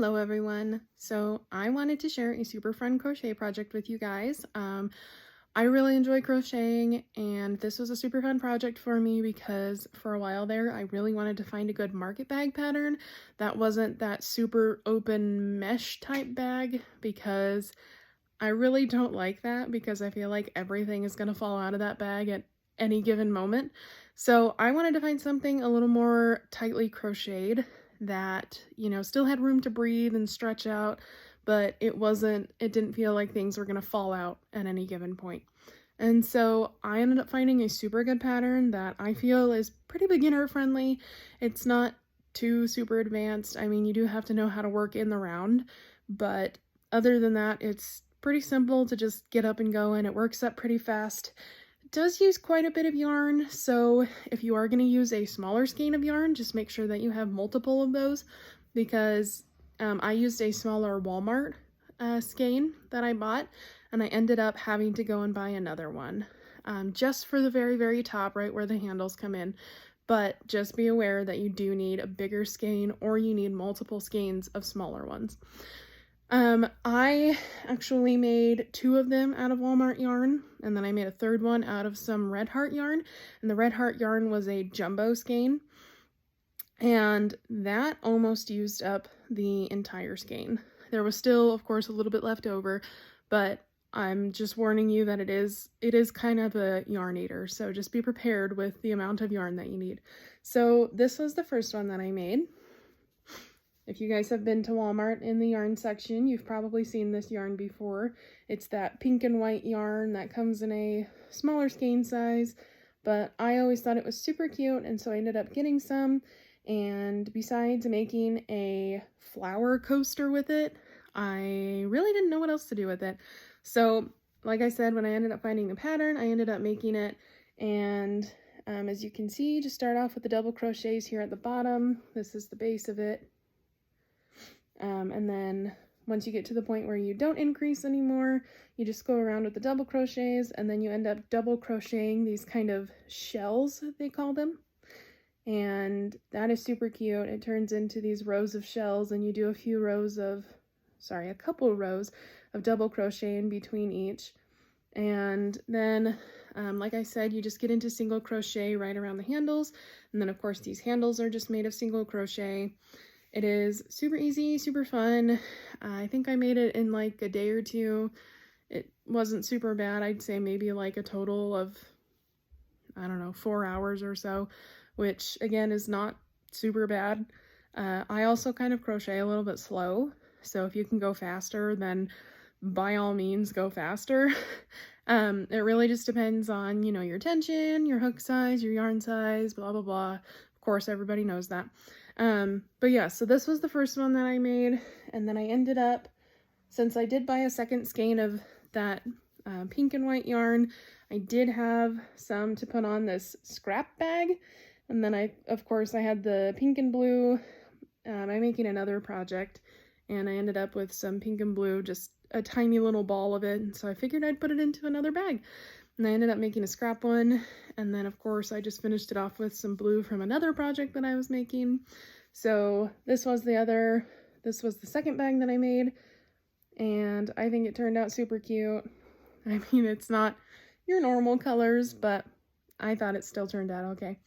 Hello everyone. So I wanted to share a super fun crochet project with you guys. I really enjoy crocheting and this was a super fun project for me because for a while there I really wanted to find a good market bag pattern that wasn't that super open mesh type bag because I really don't like that because I feel like everything is going to fall out of that bag at any given moment. So I wanted to find something a little more tightly crocheted that, still had room to breathe and stretch out, but it didn't feel like things were going to fall out at any given point. And so I ended up finding a super good pattern that I feel is pretty beginner friendly. It's not too super advanced. I mean, you do have to know how to work in the round, but other than that, it's pretty simple to just get up and go, and it works up pretty fast. It does use quite a bit of yarn, so if you are going to use a smaller skein of yarn, just make sure that you have multiple of those, because I used a smaller Walmart skein that I bought, and I ended up having to go and buy another one, just for the very, very top, right where the handles come in. But just be aware that you do need a bigger skein, or you need multiple skeins of smaller ones. I actually made 2 of them out of Walmart yarn, and then I made a third one out of some Red Heart yarn, and the Red Heart yarn was a jumbo skein, and that almost used up the entire skein. There was still, of course, a little bit left over, but I'm just warning you that it is kind of a yarn eater, so just be prepared with the amount of yarn that you need. So this was the first one that I made. If you guys have been to Walmart in the yarn section, you've probably seen this yarn before. It's that pink and white yarn that comes in a smaller skein size, but I always thought it was super cute, and so I ended up getting some. And besides making a flower coaster with it, I really didn't know what else to do with it. So, like I said, when I ended up finding the pattern, I ended up making it. And as you can see, just start off with the double crochets here at the bottom. This is the base of it. And then once you get to the point where you don't increase anymore, you just go around with the double crochets, and then you end up double crocheting these kind of shells, they call them. And that is super cute. It turns into these rows of shells, and you do a couple rows of double crochet in between each. And then, like I said, you just get into single crochet right around the handles. And then, of course, these handles are just made of single crochet. It is super easy, super fun. I think I made it in like a day or two. It wasn't super bad. I'd say maybe like a total of, 4 hours or so, which again is not super bad. I also kind of crochet a little bit slow, so if you can go faster, then by all means go faster. It really just depends on, your tension, your hook size, your yarn size, blah, blah, blah. Of course, everybody knows that. But yeah, so this was the first one that I made, and then I ended up, since I did buy a second skein of that pink and white yarn, I did have some to put on this scrap bag, and then I had the pink and blue. I'm making another project, and I ended up with some pink and blue, just a tiny little ball of it, and so I figured I'd put it into another bag. And I ended up making a scrap one, and then of course I just finished it off with some blue from another project that I was making. So this was the second bag that I made, and I think it turned out super cute. I mean, it's not your normal colors, but I thought it still turned out okay.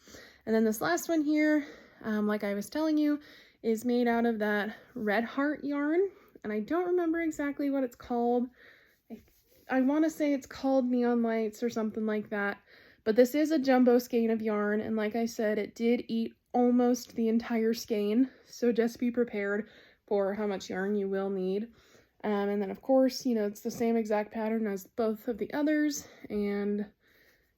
And then this last one here, like I was telling you, is made out of that Red Heart yarn, and I don't remember exactly what it's called. I want to say it's called Neon Lights or something like that, but this is a jumbo skein of yarn, and like I said, it did eat almost the entire skein, so just be prepared for how much yarn you will need. And then of course, it's the same exact pattern as both of the others, and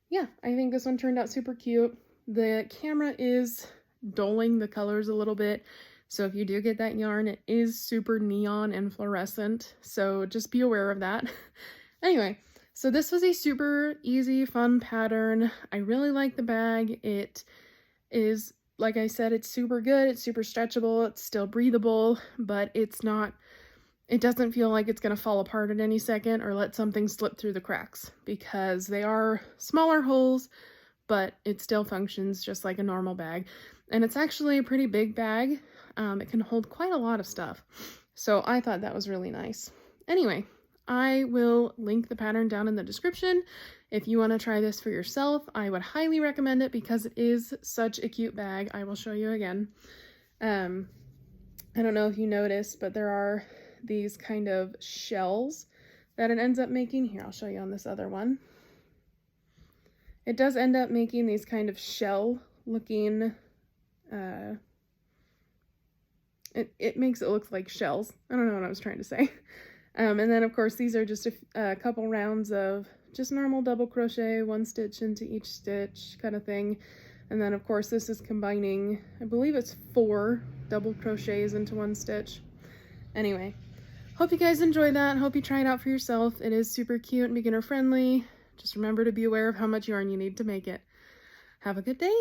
yeah, I think this one turned out super cute. The camera is dulling the colors a little bit, so if you do get that yarn, it is super neon and fluorescent, so just be aware of that. Anyway, so this was a super easy, fun pattern. I really like the bag. It is, like I said, it's super good. It's super stretchable. It's still breathable, but it doesn't feel like it's going to fall apart at any second or let something slip through the cracks, because they are smaller holes, but it still functions just like a normal bag. And it's actually a pretty big bag. It can hold quite a lot of stuff. So I thought that was really nice. Anyway, I will link the pattern down in the description. If you want to try this for yourself, I would highly recommend it because it is such a cute bag. I will show you again. I don't know if you noticed, but there are these kind of shells that it ends up making. Here, I'll show you on this other one. It does end up making these kind of shell looking, it makes it look like shells. I don't know what I was trying to say. And then of course these are just a couple rounds of just normal double crochet, 1 stitch into each stitch kind of thing. And then of course this is combining, I believe it's 4 double crochets into 1 stitch. Anyway, hope you guys enjoy that. Hope you try it out for yourself. It is super cute and beginner friendly. Just remember to be aware of how much yarn you need to make it. Have a good day.